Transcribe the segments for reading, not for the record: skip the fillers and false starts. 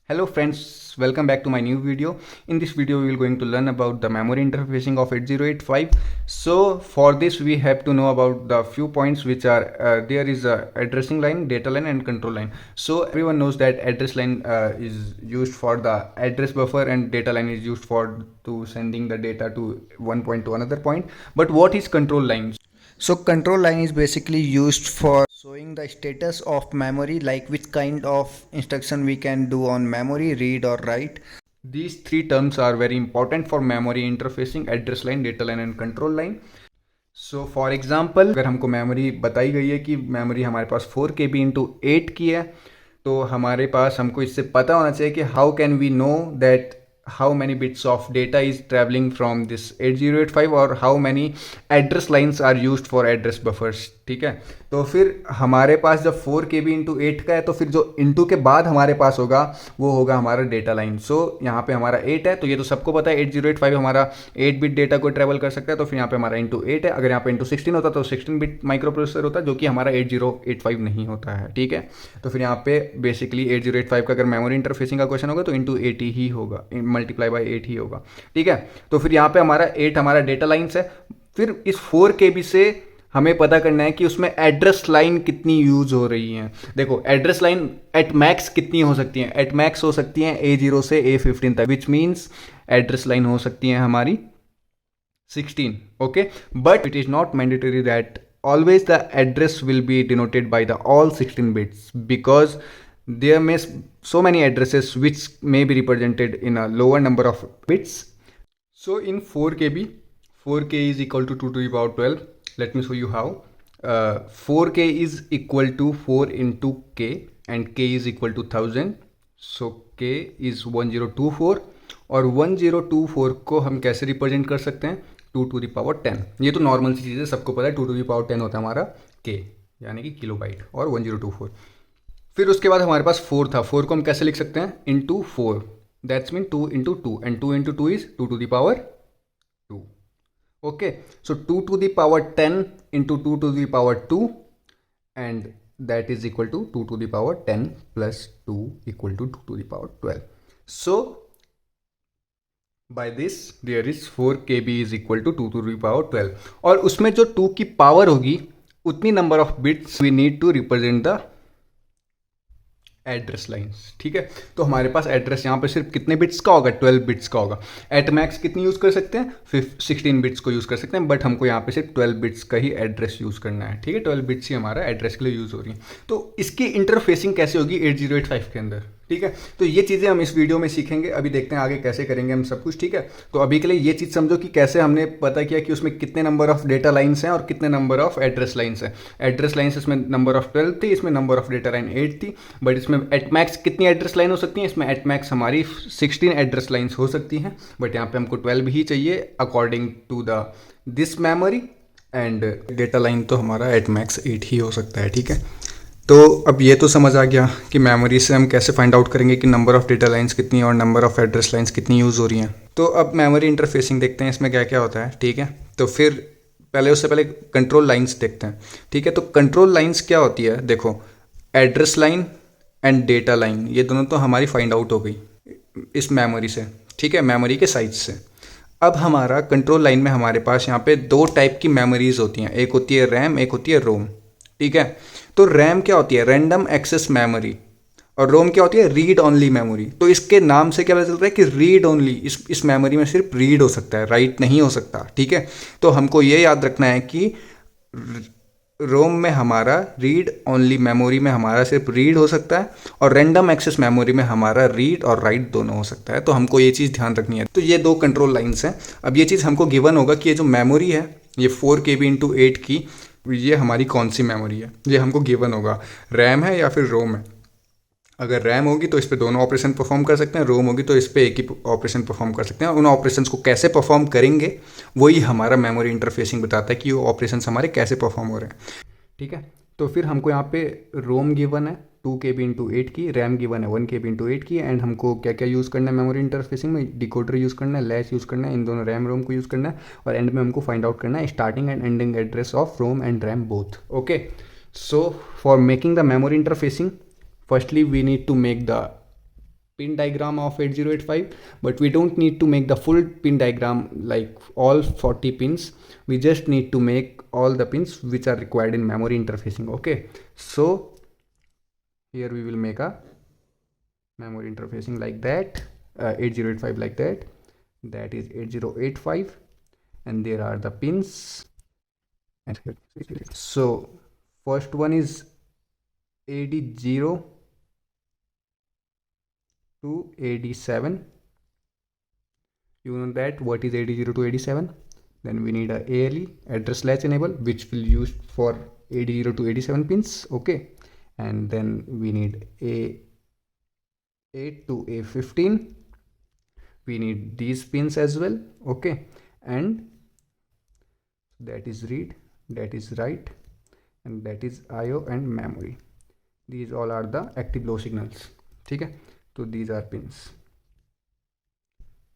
Hello friends, welcome back to my new video. In this video we will going to learn about the memory interfacing of 8085. So for this we have to know about the few points which are there is a addressing line, data line and control line. So everyone knows that address line is used for the address buffer and data line is used for to sending the data to one point to another point. But what is control line? So control line is basically used for showing the status of memory, like which kind of instruction we can do on memory, read or write. These three terms are very important for memory interfacing: address line, data line and control line. So for example अगर हमको memory बताई गई है कि memory हमारे पास 4 KB into 8 की है, तो हमारे पास हमको इससे पता होना चाहिए कि how can we know that how many bits of data is traveling from this 8085 और how many address lines are used for address buffers. ठीक है, तो फिर हमारे पास जब 4 KB इंटू 8 का है तो फिर जो इंटू के बाद हमारे पास होगा वो होगा हमारा डेटा लाइन. सो यहाँ पे हमारा 8 है तो ये तो सबको पता है 8085 हमारा 8 बिट डेटा को ट्रेवल कर सकता है, तो फिर यहाँ पे हमारा इंटू 8 है. अगर यहाँ पे इंटू 16 होता तो 16 बिट माइक्रो प्रोसेसर होता जो कि हमारा 8085 नहीं होता है. ठीक है, तो फिर यहाँ पे बेसिकली 8085 का अगर मेमोरी इंटरफेसिंग का क्वेश्चन होगा तो इंटू 80 ही होगा, मल्टीप्लाई बाई 8 ही होगा. ठीक है, तो फिर यहाँ पे हमारा 8 हमारा डेटा लाइन्स है. फिर इस 4 KB से हमें पता करना है कि उसमें एड्रेस लाइन कितनी यूज हो रही है. देखो एड्रेस लाइन एट मैक्स कितनी हो सकती है? एट मैक्स हो सकती है A0 से A15 तक, विच मीन्स एड्रेस लाइन हो सकती है हमारी 16. Okay, but it is not mandatory that always the address will be denoted by the all 16 bits, because there may so many addresses which may be represented in a lower number of bits. So in 4 KB, 4K is equal to 2 to the power 12. Let me show you how. 4K is equal to 4 into K and K is equal to 1000. So K is 1024 और 1024 को हम कैसे represent कर सकते हैं? 2 to the power 10. ये तो normal सी चीज़ है, सबको पता है 2 to the power 10 होता है हमारा K, यानी कि किलो बाइट, और 1024. फिर उसके बाद हमारे पास 4 था. 4 को हम कैसे लिख सकते हैं? Into 4, that's mean 2 into 2 and 2 into 2 is 2 to the power 2. Okay, so 2 to the power 10 into 2 to the power 2 and that is equal to 2 to the power 10 plus 2 equal to 2 to the power 12. So by this there is 4 KB is equal to 2 to the power 12, और उसमें जो 2 की power होगी उतनी number of bits we need to represent the address lines. ठीक है, तो हमारे पास एड्रेस यहाँ पे सिर्फ कितने बिट्स का होगा? 12 बिट्स का होगा. एट मैक्स कितनी यूज़ कर सकते हैं? 16 बिट्स को यूज़ कर सकते हैं, बट हमको यहाँ पे सिर्फ 12 बिट्स का ही एड्रेस यूज़ करना है. ठीक है, 12 बिट्स ही हमारा एड्रेस के लिए यूज़ हो रही है. तो इसकी इंटरफेसिंग कैसे होगी 8085 के अंदर? ठीक है, तो ये चीज़ें हम इस वीडियो में सीखेंगे. अभी देखते हैं आगे कैसे करेंगे हम सब कुछ. ठीक है, तो अभी के लिए ये चीज़ समझो कि कैसे हमने पता किया कि उसमें कितने नंबर ऑफ डेटा लाइन्स हैं और कितने नंबर ऑफ एड्रेस लाइन्स हैं. एड्रेस लाइन्स इसमें नंबर ऑफ 12 थी, इसमें नंबर ऑफ डेटा लाइन 8 थी, बट इसमें एट मैक्स कितनी एड्रेस लाइन हो सकती है? इसमें एट मैक्स हमारी 16 एड्रेस लाइन्स हो सकती हैं, बट यहाँ पे हमको 12 ही चाहिए according to the this memory, and data line तो हमारा एट मैक्स 8 ही हो सकता है. ठीक है, तो अब ये तो समझ आ गया कि मेमोरी से हम कैसे फाइंड आउट करेंगे कि नंबर ऑफ डेटा लाइंस कितनी और नंबर ऑफ एड्रेस लाइंस कितनी यूज़ हो रही हैं. तो अब मेमोरी इंटरफेसिंग देखते हैं इसमें क्या क्या होता है. ठीक है, तो फिर उससे पहले कंट्रोल लाइंस देखते हैं. ठीक है, तो कंट्रोल लाइंस क्या होती है? देखो address line and data line ये दोनों तो हमारी फाइंड आउट हो गई इस मेमोरी से. ठीक है, मेमोरी के साइज से. अब हमारा कंट्रोल लाइन में हमारे पास यहाँ पे दो टाइप की मेमोरीज होती हैं, एक होती है रैम, एक होती है रोम. ठीक है, तो रैम क्या होती है? रैंडम एक्सेस मेमोरी, और रोम क्या होती है? Read only memory. तो इसके नाम से क्या पता चल रहा है कि रीड ओनली, इस मेमोरी में सिर्फ रीड हो सकता है, राइट नहीं हो सकता. ठीक है, तो हमको ये याद रखना है कि रोम में हमारा रीड ओनली मेमोरी में हमारा सिर्फ रीड हो सकता है, और रैंडम एक्सेस मेमोरी में हमारा रीड और राइट दोनों हो सकता है. तो हमको ये चीज़ ध्यान रखनी है. तो ये दो कंट्रोल लाइन्स हैं. अब ये चीज़ हमको गिवन होगा कि ये जो मेमोरी है ये 4 KB इंटू 8 की, ये हमारी कौन सी मेमोरी है, ये हमको गिवन होगा. रैम है या फिर रोम है? अगर रैम होगी तो इस पर दोनों ऑपरेशन परफॉर्म कर सकते हैं, रोम होगी तो इस पर एक ही ऑपरेशन परफॉर्म कर सकते हैं. उन ऑपरेशंस को कैसे परफॉर्म करेंगे वही हमारा मेमोरी इंटरफेसिंग बताता है कि वो ऑपरेशंस हमारे कैसे परफॉर्म हो रहे हैं. ठीक है, तो फिर हमको यहाँ पे रोम गिवन है 2 KB इंटू 8 की, रैम गिवन है 1 KB इंटू 8 की, एंड हमको क्या क्या यूज़ करना है मेमोरी इंटरफेसिंग में? डिकोडर यूज़ करना है, लैच यूज़ करना है, इन दोनों रैम रोम को यूज़ करना है, और एंड में हमको फाइंड आउट करना है starting and ending address of ROM and RAM both. Okay, so for making the memory interfacing firstly we need to make the pin diagram of 8085, but we don't need to make the full pin diagram like all 40 pins. We just need to make all the pins which are required in memory interfacing. Okay, so here we will make a memory interfacing like that, 8085 like that. That is 8085, and there are the pins. And here, so first one is AD0 to AD7. You know that what is AD0 to AD7. Then we need a ALE, address latch enable, which will use for AD0 to AD7 pins. Okay, and then we need A8 to A15. We need these pins as well. Okay, and that is read, that is write, and that is IO and memory. These all are the active low signals. Okay, so these are pins.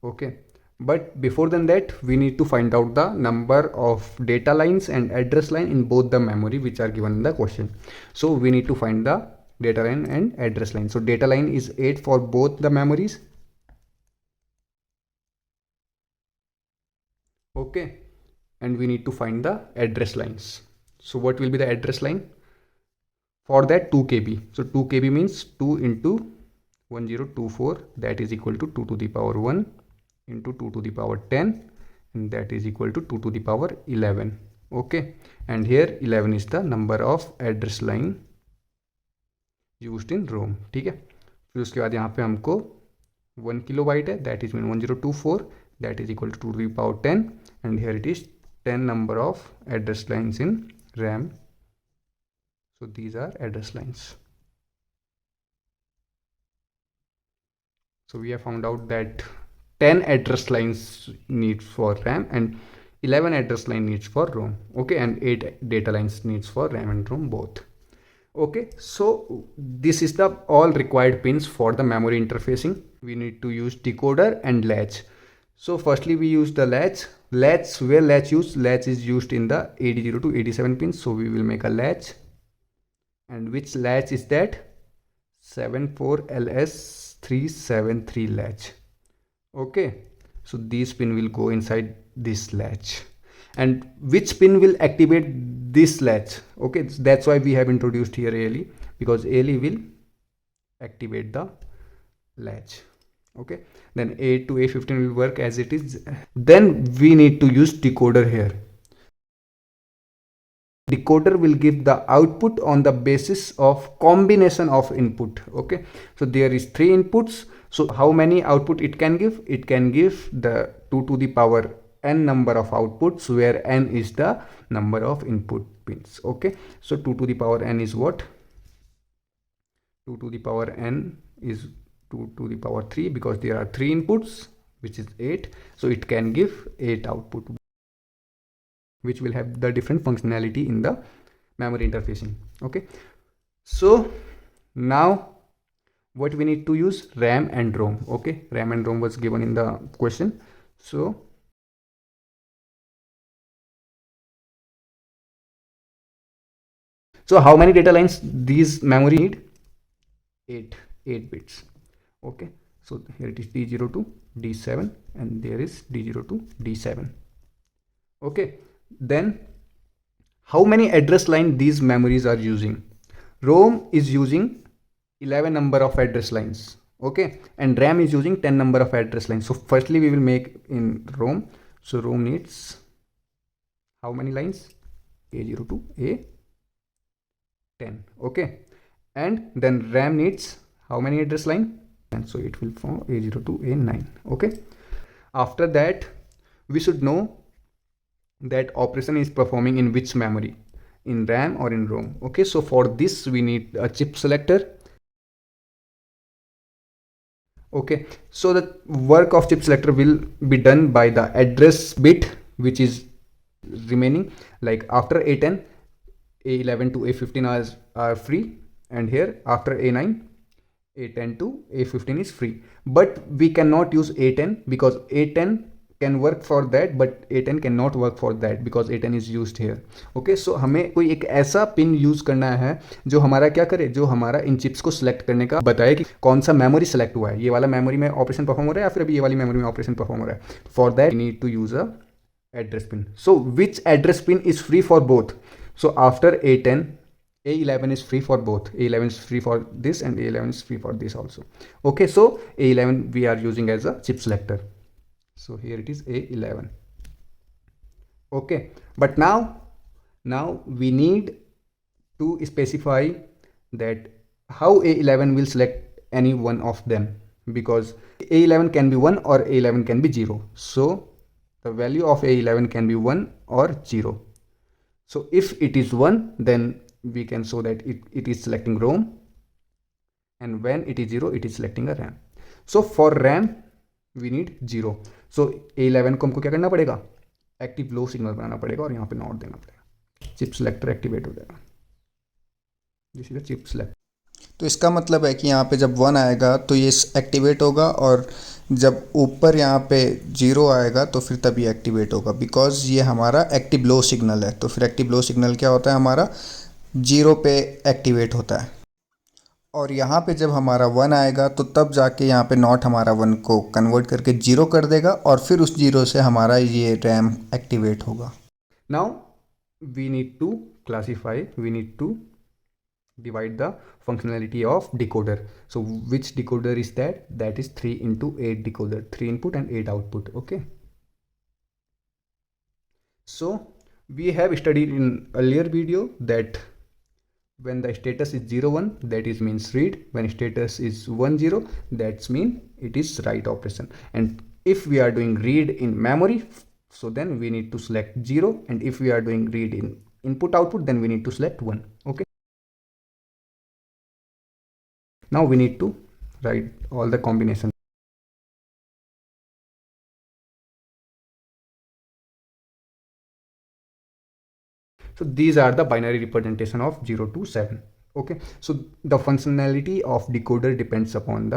Okay, but before than that, we need to find out the number of data lines and address line in both the memory which are given in the question. So we need to find the data line and address line. So data line is 8 for both the memories. Okay, and we need to find the address lines. So what will be the address line? For that 2 KB. So 2 KB means 2 into 1024, that is equal to 2 to the power 1 into 2 to the power 10, and that is equal to 2 to the power 11. Okay, and here 11 is the number of address line used in ROM. ठीक है, फिर उसके बाद यहाँ पे हमको 1 kilobyte है, that is mean 1024, that is equal to 2 to the power 10, and here it is 10 number of address lines in RAM. So these are address lines. So we have found out that 10 address lines needs for RAM and 11 address line needs for ROM. Okay, and 8 data lines needs for RAM and ROM both. Okay, so this is the all required pins for the memory interfacing. We need to use decoder and latch. So firstly we use the latch. Where latch used? Latch is used in the AD0 to AD7 pins. So we will make a latch. And which latch is that? 74LS373 latch. Okay, so this pin will go inside this latch. And which pin will activate this latch? Okay, that's why we have introduced here ALE, because ALE will activate the latch. Okay, then A to A15 will work as it is. Then we need to use decoder here. Decoder will give the output on the basis of combination of input. Okay, so there is 3 inputs. So how many output it can give? It can give the 2 to the power n number of outputs, where n is the number of input pins. Okay, so 2 to the power n is what? 2 to the power n is 2 to the power 3, because there are 3 inputs, which is 8. So it can give 8 output, which will have the different functionality in the memory interfacing. Okay, so now what we need to use? RAM and ROM. Okay, RAM and ROM was given in the question. So how many data lines these memory need? 8 bits. Okay, so here it is D0 to D7, and there is D0 to D7. Okay, then how many address line these memories are using? ROM is using 11 number of address lines. Okay, and RAM is using 10 number of address lines. So firstly we will make in ROM. So ROM needs how many lines? A0 to A10. Okay, and then RAM needs how many address line? And so it will form A0 to A9. Okay, after that we should know that operation is performing in which memory, in RAM or in ROM. Okay, so for this we need a chip selector. Okay, so the work of chip selector will be done by the address bit which is remaining. Like after A10, A11 to A15 are free, and here after A9, A10 to A15 is free. But we cannot use A10 because A10 can work for that but A10 can not work for that because A10 is used here. Okay, so हमें कोई एक ऐसा pin use करना है जो हमारा क्या करे, जो हमारा इन चिप्स को सिलेक्ट करने का बताए कि कौन सा मेमोरी सेलेक्ट हुआ है, ये वाला मेमोरी में ऑपरेशन परफॉर्म हो रहा है या फिर अभी ये वाली मेमोरी में ऑपरेशन परफॉर्म हो रहा है। For that we need to use a address pin. So which address pin is free for both? So after A10, A11 is free for both. A11 is free for this and A11 is free for this also. Okay, so A11 we are using as a chip selector. So here it is A11. Okay, but now we need to specify that how A11 will select any one of them, because A11 can be 1 or A11 can be 0. So the value of A11 can be 1 or 0. So if it is 1, then we can show that it is selecting ROM, and when it is 0, it is selecting a RAM. So for RAM we need 0. So A11 को हमको क्या करना पड़ेगा, active low signal बनाना पड़ेगा और यहाँ पे not देना पड़ेगा, चिप सेलेक्टर एक्टिवेट हो जाएगा। This is the chip select. तो इसका मतलब है कि यहाँ पे जब 1 आएगा तो ये एक्टिवेट होगा, और जब ऊपर यहाँ पे 0 आएगा तो फिर तभी एक्टिवेट होगा, बिकॉज ये हमारा एक्टिव लो सिग्नल है। तो फिर एक्टिव लो सिग्नल क्या होता है, हमारा 0 पे एक्टिवेट होता है। और यहाँ पे जब हमारा 1 आएगा तो तब जाके यहाँ पे नॉट हमारा 1 को कन्वर्ट करके 0 कर देगा, और फिर उस 0 से हमारा ये रैम एक्टिवेट होगा। Now we need to classify, we need to divide the functionality of decoder. So which decoder is that? That is 3 into 8 decoder, 3 input and 8 output. Okay, so we have studied in earlier video that when the status is 0 1, that is means read. When status is 1 0, that's mean it is write operation. And if we are doing read in memory, so then we need to select 0, and if we are doing read in input output, then we need to select 1. Okay, now we need to write all the combination. So these are the binary representation of 0 to 7. Okay, so the functionality of decoder depends upon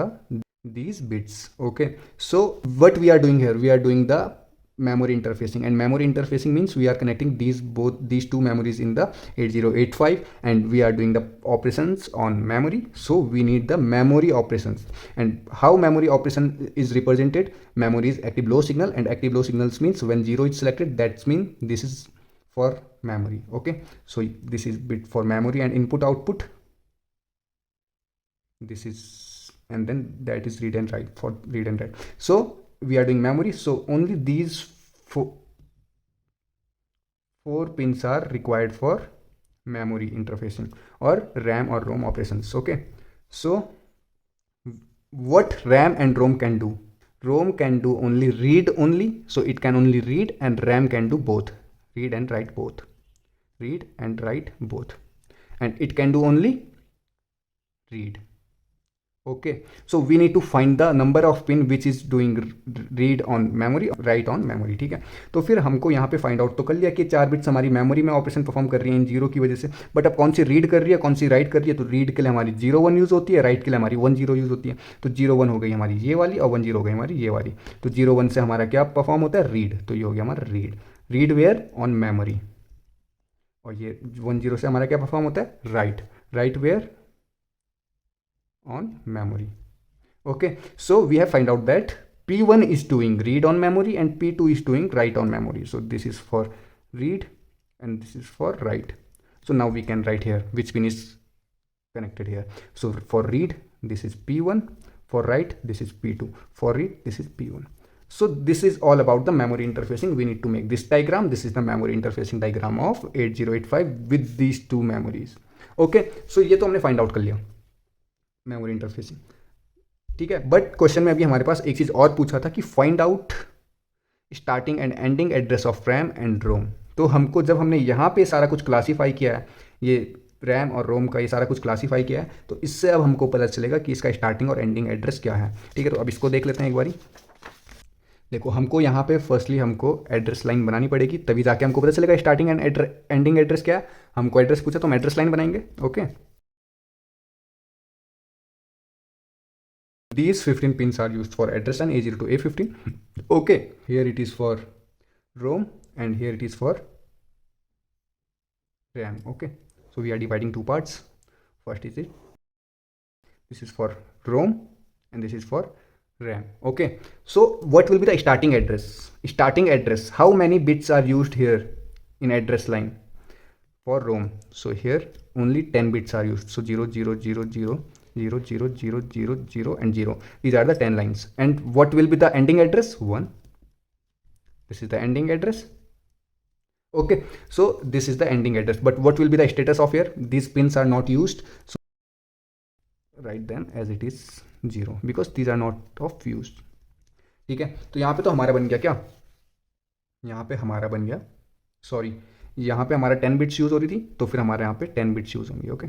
these bits. Okay, so what we are doing here, we are doing the memory interfacing, and memory interfacing means we are connecting these two memories in the 8085, and we are doing the operations on memory. So we need the memory operations, and how memory operation is represented, memory is active low signal, and active low signals means when 0 is selected, that means this is for memory. Okay, so this is bit for memory, and input output this is, and then that is read and write, for read and write. So we are doing memory, so only these four pins are required for memory interfacing or RAM or ROM operations. Okay, so what RAM and ROM can do, ROM can do only read only, so it can only read, and RAM can do both, read and write both, read and write both, and it can do only read. Okay, so we need to find the number of pin which is doing read on memory, write on memory. ठीक है, तो फिर हमको यहाँ पे find out तो कर लिया कि 4 बिट्स हमारी मेमोरी में ऑपरेशन परफॉर्म कर रही है इन 0 की वजह से, बट अब कौन सी रीड कर रही है, कौन सी राइट कर रही है, तो रीड के लिए हमारी 0 1 यूज़ होती है, राइट के लिए हमारी 1 0 यूज़ होती है। तो 0 1 हो गई हमारी ये वाली और 1 0 हो गई हमारी ये वाली। तो 0 1 से हमारा क्या परफॉर्म होता है, रीड, तो ये हो गया हमारा read, read where on memory, और ये 1 0 से हमारा क्या परफॉर्म होता है, write, write where on memory. Okay, so we have find out that P1 is doing read on memory and P2 is doing write on memory. So this is for read and this is for write. So now we can write here which pin is connected here. So for read this is P1, for write this is P2, for read this is P1. So this is all about the memory interfacing. We need to make this diagram. This is the memory interfacing diagram of 8085 with these two memories. Okay, so ये तो हमने find out कर लिया memory interfacing. ठीक है, but question में अभी हमारे पास एक चीज़ और पूछा था कि find out starting and ending address of RAM and ROM. तो हमको जब हमने यहाँ पे सारा कुछ क्लासीफाई किया है, ये रैम और रोम का ये सारा कुछ क्लासीफाई किया है, तो इससे अब हमको पता चलेगा कि इसका स्टार्टिंग और एंडिंग एड्रेस क्या है। ठीक है, तो अब इसको देख लेते हैं एक बारी। देखो, हमको यहाँ पे फर्स्टली हमको एड्रेस लाइन बनानी पड़ेगी, तभी जाके हमको पता चलेगा स्टार्टिंग एंड एंडिंग एड्रेस क्या है। हमको एड्रेस पूछा तो हम एड्रेस लाइन बनाएंगे। Okay, These 15 pins are used for address line A0 to A15. Okay, here it is for ROM and here it is for RAM. Okay, so we are dividing two parts. First is this is for ROM and this is for RAM. Okay, so what will be the starting address? Starting address, how many bits are used here in address line for ROM? So here only 10 bits are used. So 0 0 0 0 0 0 0 0 0 and 0. These are the 10 lines. And what will be the ending address? 1. This is the ending address. Okay, so this is the ending address. But what will be the status of here? These pins are not used, so write them as it is 0 because these are not of used. ठीक है, तो यहाँ पे तो हमारा बन गया क्या, यहाँ पे हमारा बन गया, सॉरी यहाँ पे हमारा 10 बिट्स यूज़ हो रही थी, तो फिर हमारे यहाँ पे 10 बिट्स यूज़ होंगे. Okay,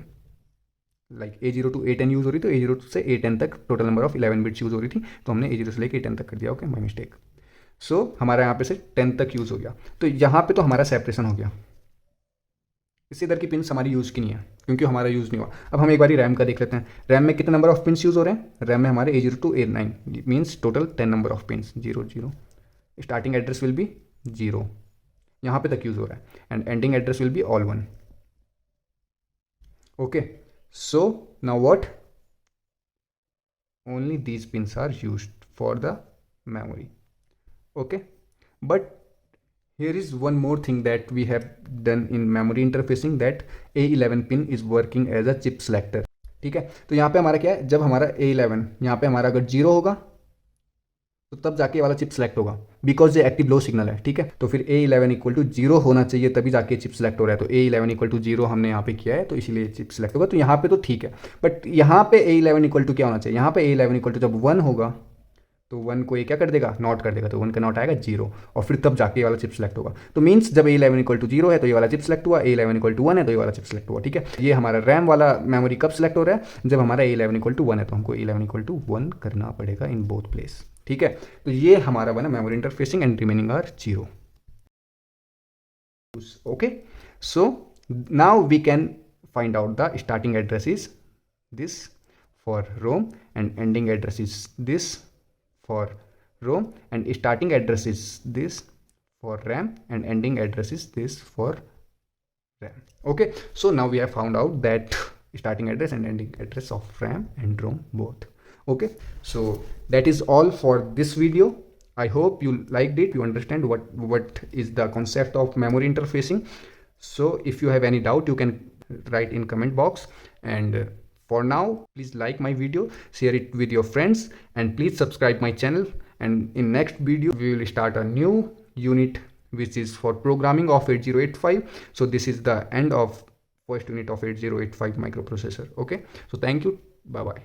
like A0 to A10 use हो रही, तो A0 से A10 तक total number of 11 bits use हो रही थी, तो हमने A0 से लेकर A10 तक कर दिया. Okay, my mistake. सो हमारा यहाँ पे से 10 तक यूज़ हो गया, तो यहाँ पे तो हमारा सेपरेशन हो गया. इससे इधर की पिन्स हमारी यूज़ की नहीं है क्योंकि हमारा यूज़ नहीं हुआ. अब हम एक बार रैम का देख लेते हैं. रैम में कितने नंबर ऑफ पिन्स यूज़ हो रहे हैं? रैम में हमारे A0 to A9 means total 10 number of pins. 0 0 starting address will be 0, यहाँ पे तक यूज़ हो रहा है, and ending address will be all 1. Okay, so now what, only these pins are used for the memory. Okay, but here is one more thing that we have done in memory interfacing, that A11 pin is working as a chip selector. ठीक है, तो यहाँ पे हमारा क्या है, जब हमारा A11 यहाँ पे हमारा अगर 0 होगा तो तब जाके वाला चिप सेलेक्ट होगा, बिकॉज ये एक्टिव लो सिग्नल है. ठीक है, तो फिर A11 इक्वल टू 0 होना चाहिए तभी जाके चिप सेलेक्ट हो रहा है. तो A11 इक्वल टू 0 हमने यहाँ पे किया है, तो इसीलिए चिप सेलेक्ट होगा. तो यहाँ पे तो ठीक है, बट यहाँ पे A11 इक्वल टू क्या होना चाहिए? यहाँ पे A11 इक्वल टू जब 1 होगा तो 1 को ये क्या कर देगा, नॉट कर देगा, तो 1 का नॉट आएगा 0, और फिर तब जाके ये वाला चिप सेलेक्ट होगा. तो मीन्स जब A11 इक्वल टू 0 है तो ये वाला चिप सेलेक्ट हुआ, A11 इक्वल टू 1 है तो ये वाला चिप सेलेक्ट हुआ. ठीक है, ये हमारा रैम वाला मेमोरी कब सेलेक्ट हो रहा है? जब हमारा A11 इक्वल टू 1 है, तो हमको A11 इक्वल टू 1 करना पड़ेगा इन बोथ प्लेस. ठीक है, तो ये हमारा बना memory interfacing and remaining are 0. Okay, so now we can find out the starting address is this for ROM and ending address is this for ROM, and starting address is this for RAM and ending address is this for RAM. Okay, so now we have found out that starting address and ending address of RAM and ROM both. Okay, so that is all for this video. I hope you liked it, you understand what is the concept of memory interfacing. So if you have any doubt, you can write in comment box, and for now please like my video, share it with your friends, and please subscribe my channel. And in next video we will start a new unit which is for programming of 8085. So this is the end of first unit of 8085 microprocessor. Okay, so thank you, bye bye.